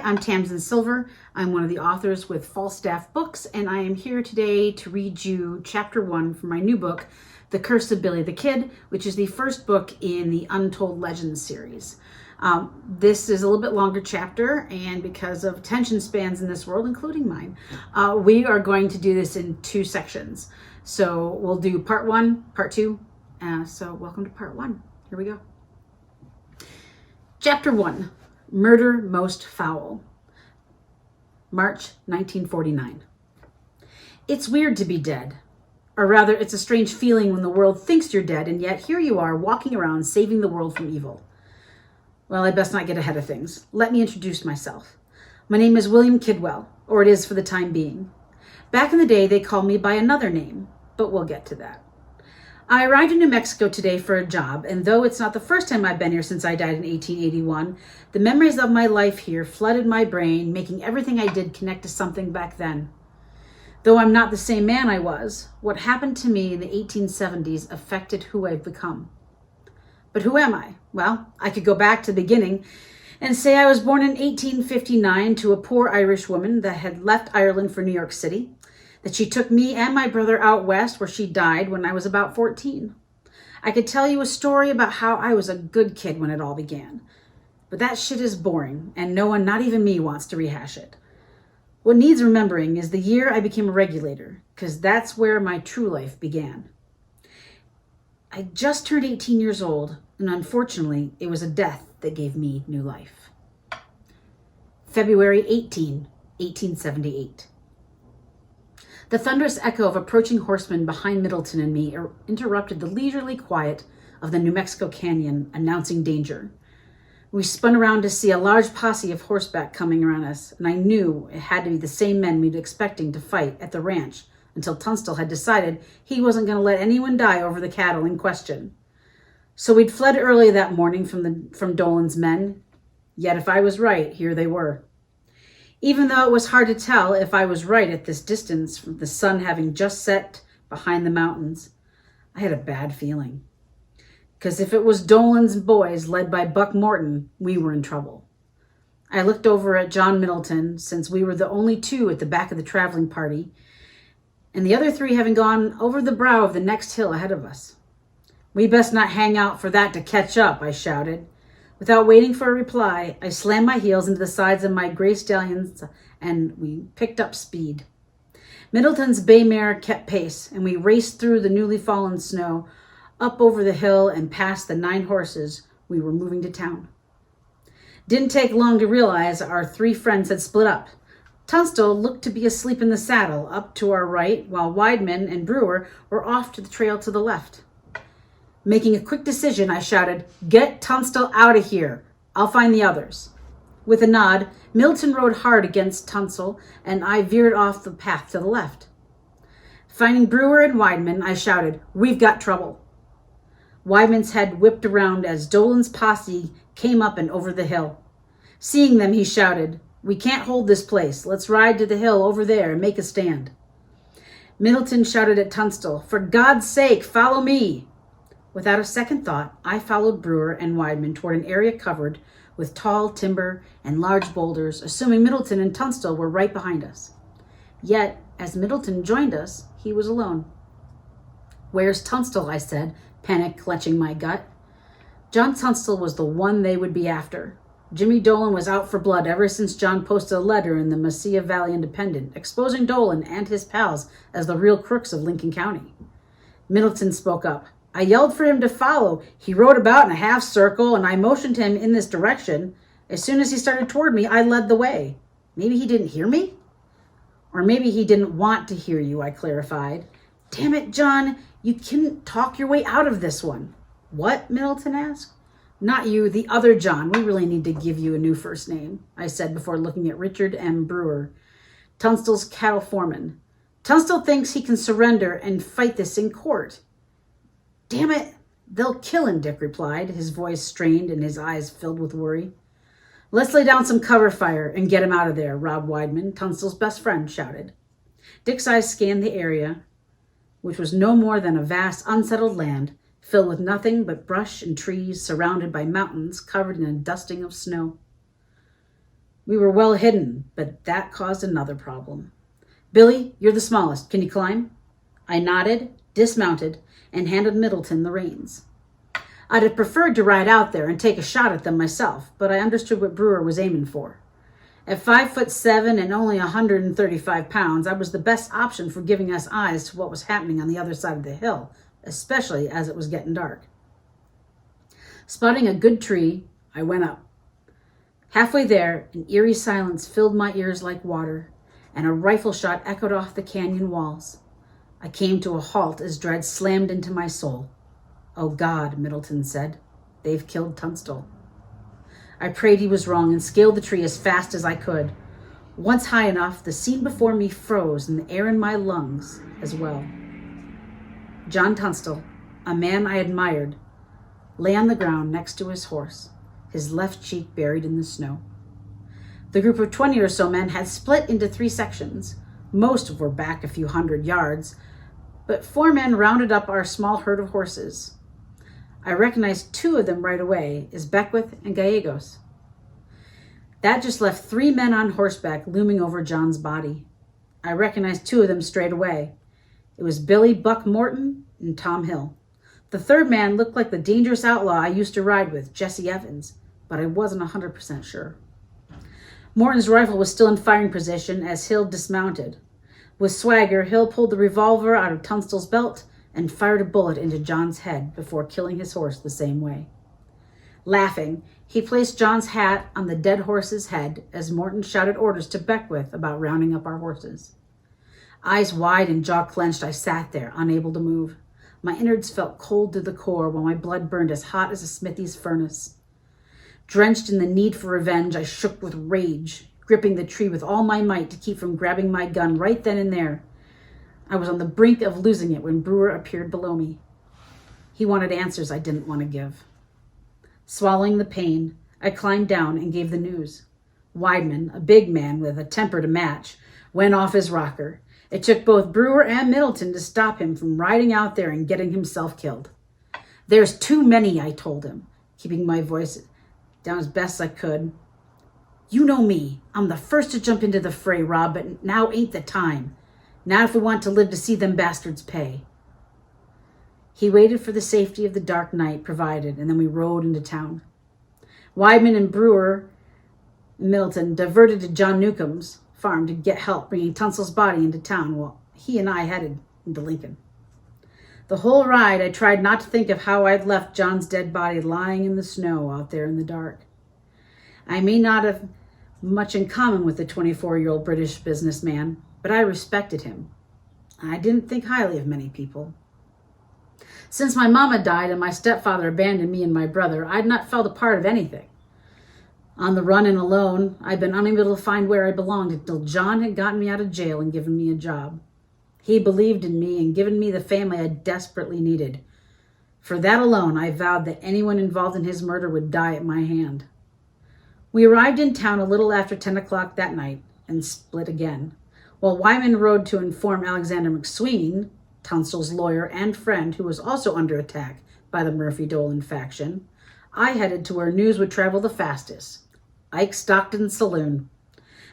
I'm Tamsin Silver. I'm one of the authors with Falstaff Books, and I am here today to read you chapter 1 from my new book, The Curse of Billy the Kid, which is the first book in the Untold Legends series. This is a little bit longer chapter, and because of attention spans in this world, including mine, we are going to do this in 2 sections. So we'll do part 1, part 2. So welcome to part 1. Here we go. Chapter 1. Murder Most Foul. March 1949. It's weird to be dead. Or rather, it's a strange feeling when the world thinks you're dead, and yet here you are walking around saving the world from evil. Well, I best not get ahead of things. Let me introduce myself. My name is William Kidwell, or it is for the time being. Back in the day, they called me by another name, but we'll get to that. I arrived in New Mexico today for a job, and though it's not the first time I've been here since I died in 1881, the memories of my life here flooded my brain, making everything I did connect to something back then. Though I'm not the same man I was, what happened to me in the 1870s affected who I've become. But who am I? Well, I could go back to the beginning and say I was born in 1859 to a poor Irish woman that had left Ireland for New York City, that she took me and my brother out west where she died when I was about 14. I could tell you a story about how I was a good kid when it all began. But that shit is boring, and no one, not even me, wants to rehash it. What needs remembering is the year I became a regulator, because that's where my true life began. I just turned 18 years old, and unfortunately, it was a death that gave me new life. February 18, 1878. The thunderous echo of approaching horsemen behind Middleton and me interrupted the leisurely quiet of the New Mexico Canyon, announcing danger. We spun around to see a large posse of horseback coming around us, and I knew it had to be the same men we'd been expecting to fight at the ranch until Tunstall had decided he wasn't going to let anyone die over the cattle in question. So we'd fled early that morning from Dolan's men, yet if I was right, here they were. Even though it was hard to tell if I was right at this distance from the sun having just set behind the mountains, I had a bad feeling. Because if it was Dolan's boys led by Buck Morton, we were in trouble. I looked over at John Middleton, since we were the only 2 at the back of the traveling party, and the other 3 having gone over the brow of the next hill ahead of us. "We best not hang out for that to catch up," I shouted. Without waiting for a reply, I slammed my heels into the sides of my gray stallions, and we picked up speed. Middleton's bay mare kept pace, and we raced through the newly fallen snow, up over the hill and past the 9 horses we were moving to town. Didn't take long to realize our 3 friends had split up. Tunstall looked to be asleep in the saddle up to our right, while Weidman and Brewer were off to the trail to the left. Making a quick decision, I shouted, "Get Tunstall out of here. I'll find the others." With a nod, Middleton rode hard against Tunstall, and I veered off the path to the left. Finding Brewer and Weidman, I shouted, "We've got trouble." Weidman's head whipped around as Dolan's posse came up and over the hill. Seeing them, he shouted, "We can't hold this place. Let's ride to the hill over there and make a stand." Middleton shouted at Tunstall, "For God's sake, follow me." Without a second thought, I followed Brewer and Weidman toward an area covered with tall timber and large boulders, assuming Middleton and Tunstall were right behind us. Yet, as Middleton joined us, he was alone. "Where's Tunstall?" I said, panic clutching my gut. John Tunstall was the one they would be after. Jimmy Dolan was out for blood ever since John posted a letter in the Mesilla Valley Independent, exposing Dolan and his pals as the real crooks of Lincoln County. Middleton spoke up. "I yelled for him to follow. He rode about in a half circle, and I motioned him in this direction. As soon as he started toward me, I led the way. Maybe he didn't hear me? Or maybe he didn't want to hear you," I clarified. "Damn it, John, you couldn't talk your way out of this one." "What?" Middleton asked. "Not you, the other John. We really need to give you a new first name," I said before looking at Richard M. Brewer, Tunstall's cattle foreman. "Tunstall thinks he can surrender and fight this in court." "Damn it, they'll kill him," Dick replied, his voice strained and his eyes filled with worry. "Let's lay down some cover fire and get him out of there," Rob Weidman, Tunstall's best friend, shouted. Dick's eyes scanned the area, which was no more than a vast, unsettled land, filled with nothing but brush and trees, surrounded by mountains covered in a dusting of snow. We were well hidden, but that caused another problem. Billy, you're the smallest. Can you climb? I nodded, dismounted, and handed Middleton the reins. I'd have preferred to ride out there and take a shot at them myself, but I understood what Brewer was aiming for. At 5'7" and only 135 pounds, I was the best option for giving us eyes to what was happening on the other side of the hill, especially as it was getting dark. Spotting a good tree, I went up. Halfway there, an eerie silence filled my ears like water, and a rifle shot echoed off the canyon walls. I came to a halt as dread slammed into my soul. Oh God, Middleton said. They've killed Tunstall. I prayed he was wrong and scaled the tree as fast as I could. Once high enough, the scene before me froze and the air in my lungs as well. John Tunstall, a man I admired, lay on the ground next to his horse, his left cheek buried in the snow. The group of 20 or so men had split into 3 sections. Most were back a few hundred yards, but 4 men rounded up our small herd of horses. I recognized 2 of them right away as Beckwith and Gallegos. That just left 3 men on horseback looming over John's body. I recognized 2 of them straight away. It was Billy Buck Morton and Tom Hill. The third man looked like the dangerous outlaw I used to ride with, Jesse Evans, but I wasn't 100% sure. Morton's rifle was still in firing position as Hill dismounted. With swagger, Hill pulled the revolver out of Tunstall's belt and fired a bullet into John's head before killing his horse the same way. Laughing, he placed John's hat on the dead horse's head as Morton shouted orders to Beckwith about rounding up our horses. Eyes wide and jaw clenched, I sat there, unable to move. My innards felt cold to the core while my blood burned as hot as a smithy's furnace. Drenched in the need for revenge, I shook with rage, gripping the tree with all my might to keep from grabbing my gun right then and there. I was on the brink of losing it when Brewer appeared below me. He wanted answers I didn't want to give. Swallowing the pain, I climbed down and gave the news. Weidman, a big man with a temper to match, went off his rocker. It took both Brewer and Middleton to stop him from riding out there and getting himself killed. There's too many, I told him, keeping my voice down as best I could. You know me. I'm the first to jump into the fray, Rob, but now ain't the time. Not if we want to live to see them bastards pay. He waited for the safety of the dark night provided, and then we rode into town. Weidman and Brewer and Middleton diverted to John Newcomb's farm to get help bringing Tunstall's body into town while he and I headed into Lincoln. The whole ride, I tried not to think of how I'd left John's dead body lying in the snow out there in the dark. I may not have much in common with the 24-year-old British businessman, but I respected him. I didn't think highly of many people. Since my mama died and my stepfather abandoned me and my brother, I'd not felt a part of anything. On the run and alone, I'd been unable to find where I belonged until John had gotten me out of jail and given me a job. He believed in me and given me the family I desperately needed. For that alone, I vowed that anyone involved in his murder would die at my hand. We arrived in town a little after 10 o'clock that night and split again. While Wyman rode to inform Alexander McSween, Tunstall's lawyer and friend who was also under attack by the Murphy-Dolan faction, I headed to where news would travel the fastest, Ike Stockton's saloon.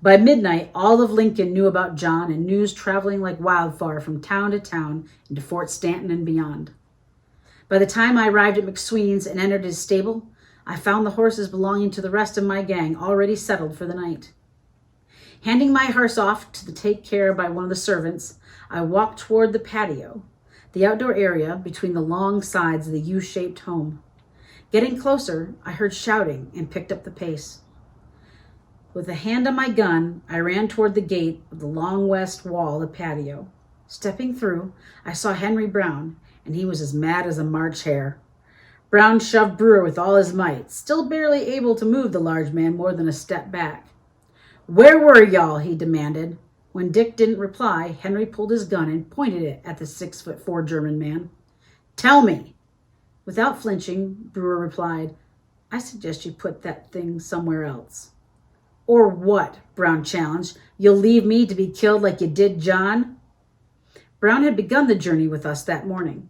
By midnight, all of Lincoln knew about John, and news traveling like wildfire from town to town into Fort Stanton and beyond. By the time I arrived at McSween's and entered his stable, I found the horses belonging to the rest of my gang already settled for the night. Handing my horse off to take care by one of the servants, I walked toward the patio, the outdoor area between the long sides of the U-shaped home. Getting closer, I heard shouting and picked up the pace. With a hand on my gun, I ran toward the gate of the long west wall of the patio. Stepping through, I saw Henry Brown, and he was as mad as a March hare. Brown shoved Brewer with all his might, still barely able to move the large man more than a step back. "Where were y'all?" he demanded. When Dick didn't reply, Henry pulled his gun and pointed it at the 6'4" German man. "Tell me." Without flinching, Brewer replied, "I suggest you put that thing somewhere else." "Or what?" Brown challenged. "You'll leave me to be killed like you did John?" Brown had begun the journey with us that morning,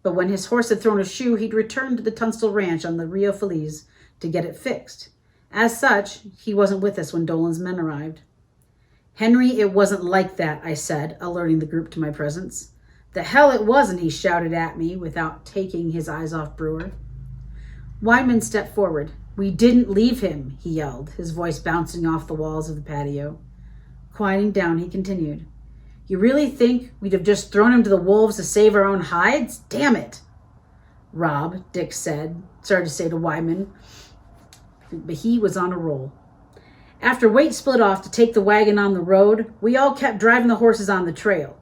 but when his horse had thrown a shoe, he'd returned to the Tunstall Ranch on the Rio Feliz to get it fixed. As such, he wasn't with us when Dolan's men arrived. Henry, it wasn't like that, I said, alerting the group to my presence. The hell it wasn't, he shouted at me without taking his eyes off Brewer. Wyman stepped forward. We didn't leave him, he yelled, his voice bouncing off the walls of the patio. Quieting down, he continued. You really think we'd have just thrown him to the wolves to save our own hides? Damn it. Rob, Dick started to say to Wyman, but he was on a roll. After Waite split off to take the wagon on the road, we all kept driving the horses on the trail.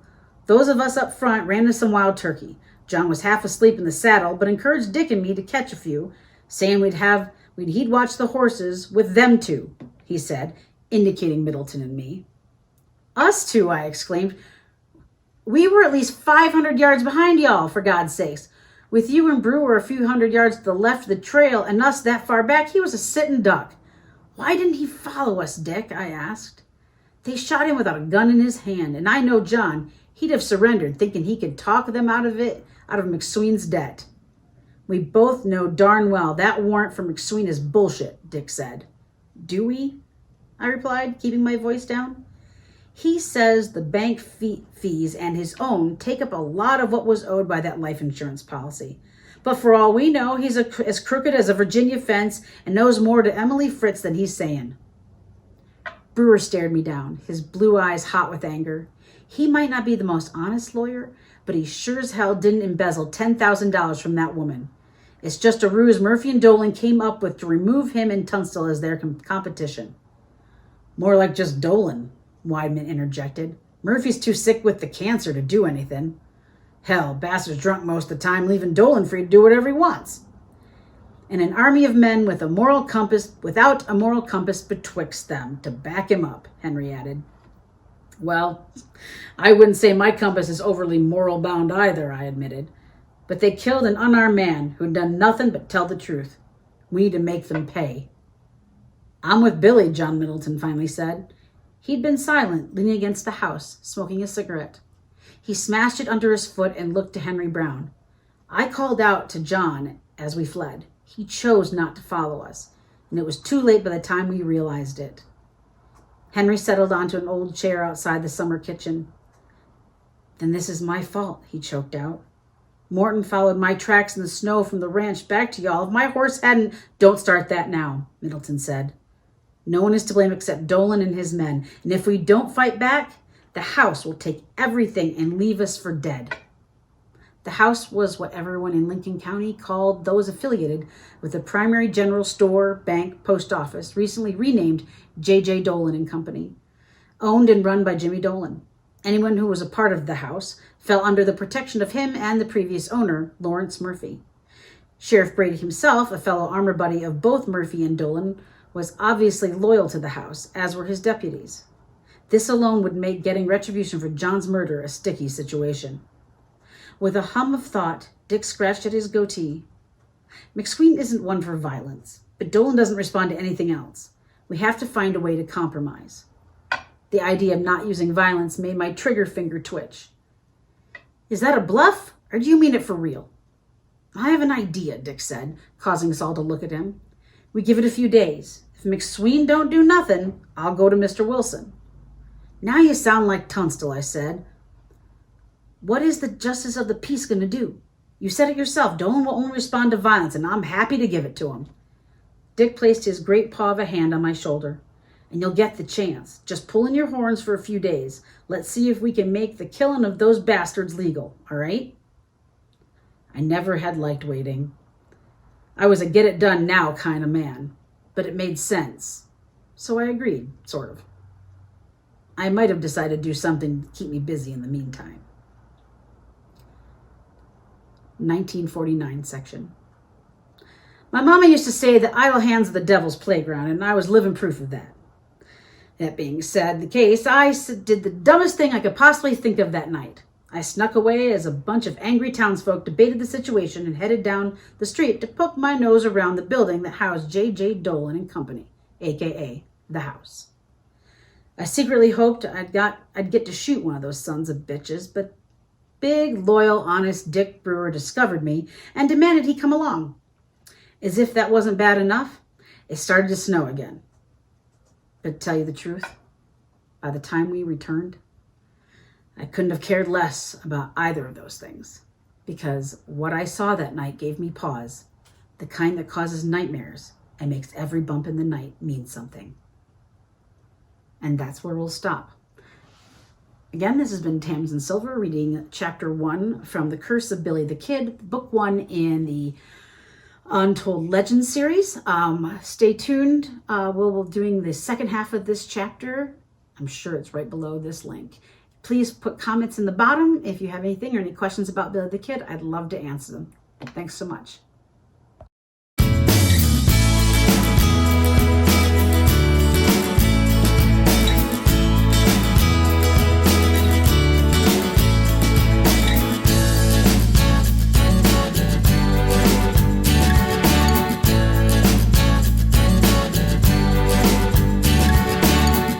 Those of us up front ran into some wild turkey. John was half asleep in the saddle, but encouraged Dick and me to catch a few, saying he'd watch the horses with them two, he said, indicating Middleton and me. Us two, I exclaimed. We were at least 500 yards behind y'all, for God's sakes. With you and Brewer a few hundred yards to the left of the trail and us that far back, he was a sitting duck. Why didn't he follow us, Dick? I asked. They shot him without a gun in his hand, and I know John, he'd have surrendered, thinking he could talk them out of McSween's debt. We both know darn well that warrant for McSween is bullshit, Dick said. Do we? I replied, keeping my voice down. He says the bank fees and his own take up a lot of what was owed by that life insurance policy. But for all we know, he's as crooked as a Virginia fence and knows more to Emily Fritz than he's saying. Brewer stared me down, his blue eyes hot with anger. He might not be the most honest lawyer, but he sure as hell didn't embezzle $10,000 from that woman. It's just a ruse Murphy and Dolan came up with to remove him and Tunstall as their competition. More like just Dolan, Weidman interjected. Murphy's too sick with the cancer to do anything. Hell, bastard's drunk most of the time, leaving Dolan free to do whatever he wants. And an army of men without a moral compass betwixt them to back him up, Henry added. Well, I wouldn't say my compass is overly moral bound either, I admitted. But they killed an unarmed man who'd done nothing but tell the truth. We need to make them pay. I'm with Billy, John Middleton finally said. He'd been silent, leaning against the house, smoking a cigarette. He smashed it under his foot and looked to Henry Brown. I called out to John as we fled. He chose not to follow us, and it was too late by the time we realized it. Henry settled onto an old chair outside the summer kitchen. Then this is my fault, he choked out. Morton followed my tracks in the snow from the ranch back to y'all. If my horse hadn't... Don't start that now, Middleton said. No one is to blame except Dolan and his men, and if we don't fight back, the house will take everything and leave us for dead. The house was what everyone in Lincoln County called those affiliated with the primary general store, bank, post office, recently renamed J.J. Dolan and Company, owned and run by Jimmy Dolan. Anyone who was a part of the house fell under the protection of him and the previous owner, Lawrence Murphy. Sheriff Brady himself, a fellow armor buddy of both Murphy and Dolan, was obviously loyal to the house, as were his deputies. This alone would make getting retribution for John's murder a sticky situation. With a hum of thought, Dick scratched at his goatee. McSween isn't one for violence, but Dolan doesn't respond to anything else. We have to find a way to compromise. The idea of not using violence made my trigger finger twitch. Is that a bluff, or do you mean it for real? I have an idea, Dick said, causing us all to look at him. We give it a few days. If McSween don't do nothing, I'll go to Mr. Wilson. Now you sound like Tunstall, I said. What is the justice of the peace going to do? You said it yourself. Dolan will only respond to violence, and I'm happy to give it to him. Dick placed his great paw of a hand on my shoulder. And you'll get the chance. Just pull in your horns for a few days. Let's see if we can make the killing of those bastards legal, all right? I never had liked waiting. I was a get-it-done-now kind of man, but it made sense. So I agreed, sort of. I might have decided to do something to keep me busy in the meantime. 1949 section. My mama used to say that idle hands are the devil's playground, and I was living proof of that. That being said, the case, I did the dumbest thing I could possibly think of that night. I snuck away as a bunch of angry townsfolk debated the situation and headed down the street to poke my nose around the building that housed J.J. Dolan and Company, a.k.a. the house. I secretly hoped I'd get to shoot one of those sons of bitches, but big, loyal, honest Dick Brewer discovered me and demanded he come along. As if that wasn't bad enough, It started to snow again. But to tell you the truth, by the time we returned, I couldn't have cared less about either of those things, because what I saw that night gave me pause, the kind that causes nightmares and makes every bump in the night mean something. And that's where we'll stop. Again, this has been Tamsin Silver reading Chapter 1 from The Curse of Billy the Kid, Book 1 in the Untold Legends series. Stay tuned. We'll be doing the second half of this chapter. I'm sure it's right below this link. Please put comments in the bottom if you have anything or any questions about Billy the Kid. I'd love to answer them. Thanks so much.